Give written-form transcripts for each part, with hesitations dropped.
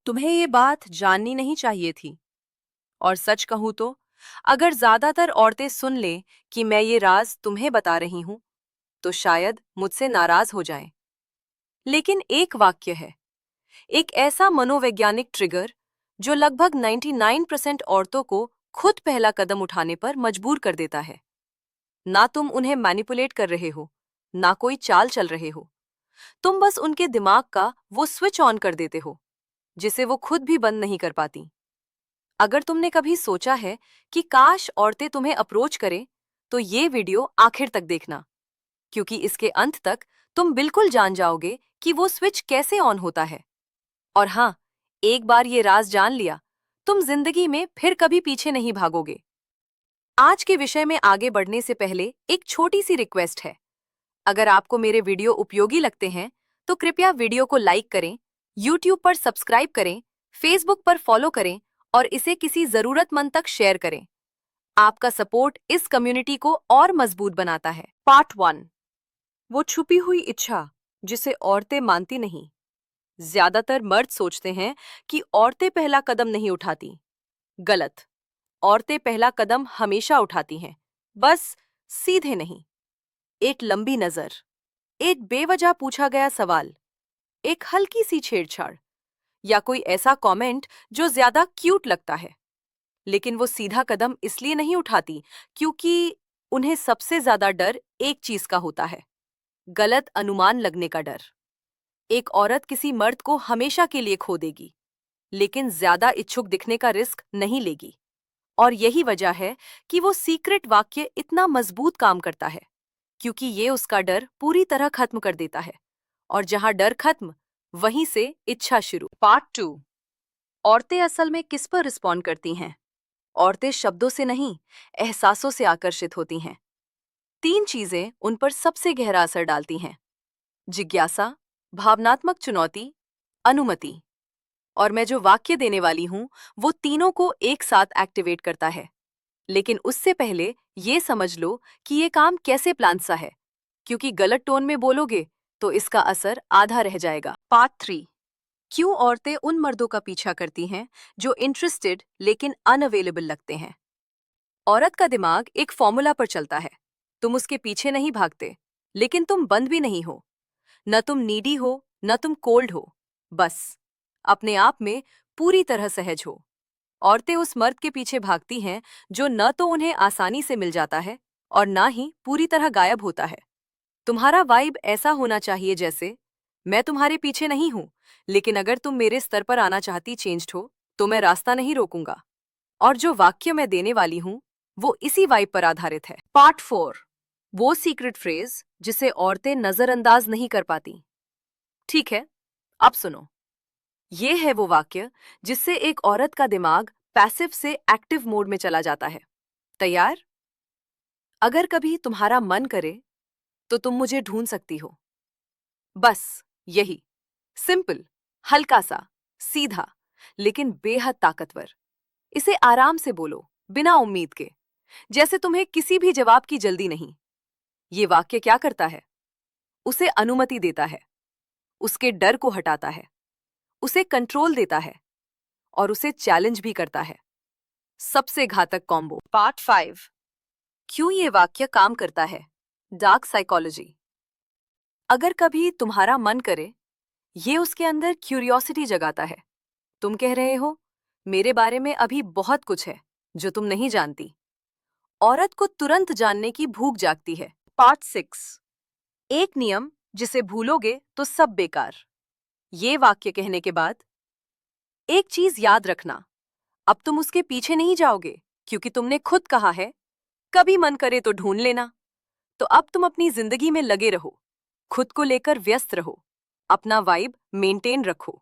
तुम्हें ये बात जाननी नहीं चाहिए थी। और सच कहूं तो अगर ज्यादातर औरतें सुन लें कि मैं ये राज तुम्हें बता रही हूं तो शायद मुझसे नाराज हो जाएं। लेकिन एक वाक्य है, एक ऐसा मनोवैज्ञानिक ट्रिगर जो लगभग 99% औरतों को खुद पहला कदम उठाने पर मजबूर कर देता है। ना तुम उन्हें मैनिपुलेट कर रहे हो, ना कोई चाल चल रहे हो। तुम बस उनके दिमाग का वो स्विच ऑन कर देते हो जिसे वो खुद भी बंद नहीं कर पाती। अगर तुमने कभी सोचा है कि काश औरतें तुम्हें अप्रोच करें, तो ये वीडियो आखिर तक देखना, क्योंकि इसके अंत तक तुम बिल्कुल जान जाओगे कि वो स्विच कैसे ऑन होता है। और हाँ, एक बार ये राज जान लिया, तुम जिंदगी में फिर कभी पीछे नहीं भागोगे। आज के विषय में आगे बढ़ने से पहले एक छोटी सी रिक्वेस्ट है। अगर आपको मेरे वीडियो उपयोगी लगते हैं, तो कृपया वीडियो को लाइक करें, YouTube पर सब्सक्राइब करें, Facebook पर फॉलो करें और इसे किसी जरूरतमंद तक शेयर करें। आपका सपोर्ट इस कम्युनिटी को और मजबूत बनाता है। पार्ट 1, वो छुपी हुई इच्छा जिसे औरतें मानती नहीं। ज्यादातर मर्द सोचते हैं कि औरतें पहला कदम नहीं उठाती। गलत। औरतें पहला कदम हमेशा उठाती हैं, बस सीधे नहीं। एक लंबी नजर, एक बेवजह पूछा गया सवाल, एक हल्की सी छेड़छाड़ या कोई ऐसा कमेंट जो ज्यादा क्यूट लगता है। लेकिन वो सीधा कदम इसलिए नहीं उठाती क्योंकि उन्हें सबसे ज्यादा डर एक चीज का होता है, गलत अनुमान लगने का डर। एक औरत किसी मर्द को हमेशा के लिए खो देगी, लेकिन ज्यादा इच्छुक दिखने का रिस्क नहीं लेगी। और यही वजह है कि वो सीक्रेट वाक्य इतना मजबूत काम करता है, क्योंकि ये उसका डर पूरी तरह खत्म कर देता है। और जहां डर खत्म, वहीं से इच्छा शुरू। पार्ट 2, औरतें असल में किस पर रिस्पॉन्ड करती हैं? औरतें शब्दों से नहीं, एहसासों से आकर्षित होती हैं। 3 चीजें उन पर सबसे गहरा असर डालती हैं: जिज्ञासा, भावनात्मक चुनौती, अनुमति। और मैं जो वाक्य देने वाली हूं, वो तीनों को एक साथ एक्टिवेट करता है। लेकिन उससे पहले ये समझ लो कि ये काम कैसे प्लान सा है, क्योंकि गलत टोन में बोलोगे तो इसका असर आधा रह जाएगा। पार्ट 3, क्यों औरतें उन मर्दों का पीछा करती हैं जो इंटरेस्टेड लेकिन अनअवेलेबल लगते हैं। औरत का दिमाग एक फॉर्मूला पर चलता है। तुम उसके पीछे नहीं भागते, लेकिन तुम बंद भी नहीं हो। न तुम नीडी हो, न तुम कोल्ड हो, बस अपने आप में पूरी तरह सहज हो। औरतें उस मर्द के पीछे भागती हैं जो न तो उन्हें आसानी से मिल जाता है और ना ही पूरी तरह गायब होता है। तुम्हारा वाइब ऐसा होना चाहिए जैसे, मैं तुम्हारे पीछे नहीं हूं, लेकिन अगर तुम मेरे स्तर पर आना चाहती चेंज्ड हो, तो मैं रास्ता नहीं रोकूंगा। और जो वाक्य मैं देने वाली हूं, वो इसी वाइब पर आधारित है। पार्ट 4, वो सीक्रेट फ्रेज जिसे औरतें नजरअंदाज नहीं कर पाती। ठीक है, अब सुनो। ये है वो वाक्य जिससे एक औरत का दिमाग पैसिव से एक्टिव मोड में चला जाता है। तैयार? अगर कभी तुम्हारा मन करे तो तुम मुझे ढूंढ सकती हो। बस यही, सिंपल, हल्का सा, सीधा, लेकिन बेहद ताकतवर। इसे आराम से बोलो, बिना उम्मीद के, जैसे तुम्हें किसी भी जवाब की जल्दी नहीं। ये वाक्य क्या करता है? उसे अनुमति देता है, उसके डर को हटाता है, उसे कंट्रोल देता है और उसे चैलेंज भी करता है। सबसे घातक कॉम्बो। पार्ट 5, क्यों ये वाक्य काम करता है? Dark psychology. अगर कभी तुम्हारा मन करे, ये उसके अंदर क्यूरियोसिटी जगाता है। तुम कह रहे हो, मेरे बारे में अभी बहुत कुछ है जो तुम नहीं जानती। औरत को तुरंत जानने की भूख जागती है। पार्ट 6, एक नियम जिसे भूलोगे तो सब बेकार। ये वाक्य कहने के बाद एक चीज याद रखना, अब तुम उसके पीछे नहीं जाओगे, क्योंकि तुमने खुद कहा है, कभी मन करे तो ढूंढ लेना। तो अब तुम अपनी जिंदगी में लगे रहो, खुद को लेकर व्यस्त रहो, अपना वाइब मेंटेन रखो।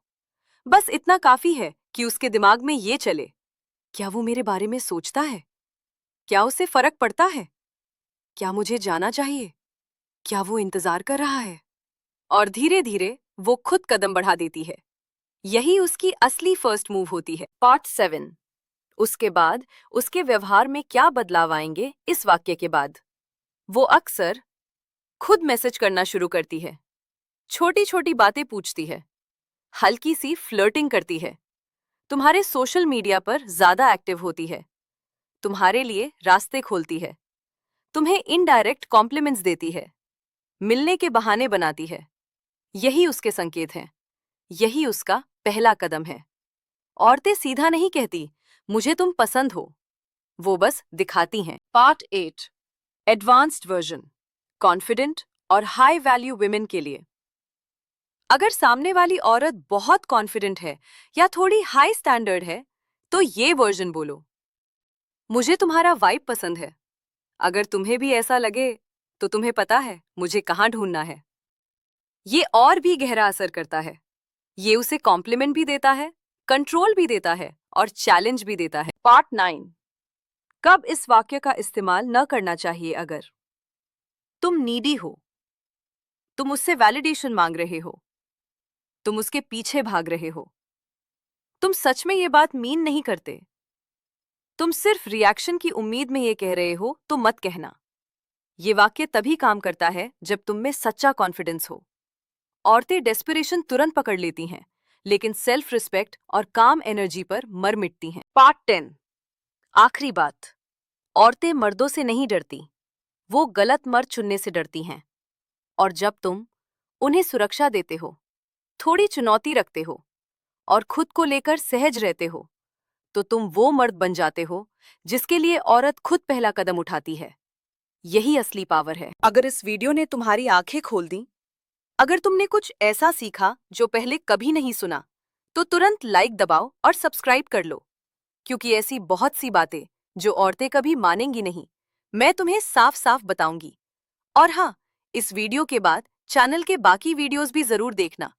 बस इतना काफी है कि उसके दिमाग में ये चले, क्या वो मेरे बारे में सोचता है? क्या उसे फर्क पड़ता है? क्या मुझे जाना चाहिए? क्या वो इंतजार कर रहा है? और धीरे धीरे वो खुद कदम बढ़ा देती है। यही उसकी असली फर्स्ट मूव होती है। पार्ट 7, उसके बाद उसके व्यवहार में क्या बदलाव आएंगे इस वाक्य के बाद। वो अक्सर खुद मैसेज करना शुरू करती है, छोटी छोटी बातें पूछती है, हल्की सी फ्लर्टिंग करती है, तुम्हारे सोशल मीडिया पर ज्यादा एक्टिव होती है, तुम्हारे लिए रास्ते खोलती है, तुम्हें इनडायरेक्ट कॉम्प्लीमेंट्स देती है, मिलने के बहाने बनाती है। यही उसके संकेत हैं, यही उसका पहला कदम है। औरतें सीधा नहीं कहती मुझे तुम पसंद हो, वो बस दिखाती हैं। पार्ट 8, एडवांस्ड वर्जन, कॉन्फिडेंट और हाई वैल्यू विमेन के लिए। अगर सामने वाली औरत बहुत कॉन्फिडेंट है या थोड़ी हाई स्टैंडर्ड है, तो ये वर्जन बोलो, मुझे तुम्हारा वाइब पसंद है। अगर तुम्हें भी ऐसा लगे, तो तुम्हें पता है मुझे कहाँ ढूंढना है। ये और भी गहरा असर करता है। ये उसे कॉम्प्लीमेंट भी देता है, कंट्रोल भी देता है और चैलेंज भी देता है। पार्ट 9, कब इस वाक्य का इस्तेमाल न करना चाहिए। अगर तुम नीडी हो, तुम उससे वैलिडेशन मांग रहे हो, तुम उसके पीछे भाग रहे हो, तुम सच में ये बात मीन नहीं करते, तुम सिर्फ रिएक्शन की उम्मीद में ये कह रहे हो, तो मत कहना। ये वाक्य तभी काम करता है जब तुम में सच्चा कॉन्फिडेंस हो। औरतें डेस्पिरेशन तुरंत पकड़ लेती हैं, लेकिन सेल्फ रिस्पेक्ट और काम एनर्जी पर मर मिटती हैं। पार्ट 10, आखिरी बात, औरतें मर्दों से नहीं डरती, वो गलत मर्द चुनने से डरती हैं। और जब तुम उन्हें सुरक्षा देते हो, थोड़ी चुनौती रखते हो और खुद को लेकर सहज रहते हो, तो तुम वो मर्द बन जाते हो जिसके लिए औरत खुद पहला कदम उठाती है। यही असली पावर है। अगर इस वीडियो ने तुम्हारी आंखें खोल दी, अगर तुमने कुछ ऐसा सीखा जो पहले कभी नहीं सुना, तो तुरंत लाइक दबाओ और सब्सक्राइब कर लो, क्योंकि ऐसी बहुत सी बातें जो औरतें कभी मानेंगी नहीं, मैं तुम्हें साफ साफ बताऊंगी। और हाँ, इस वीडियो के बाद चैनल के बाकी वीडियोस भी जरूर देखना,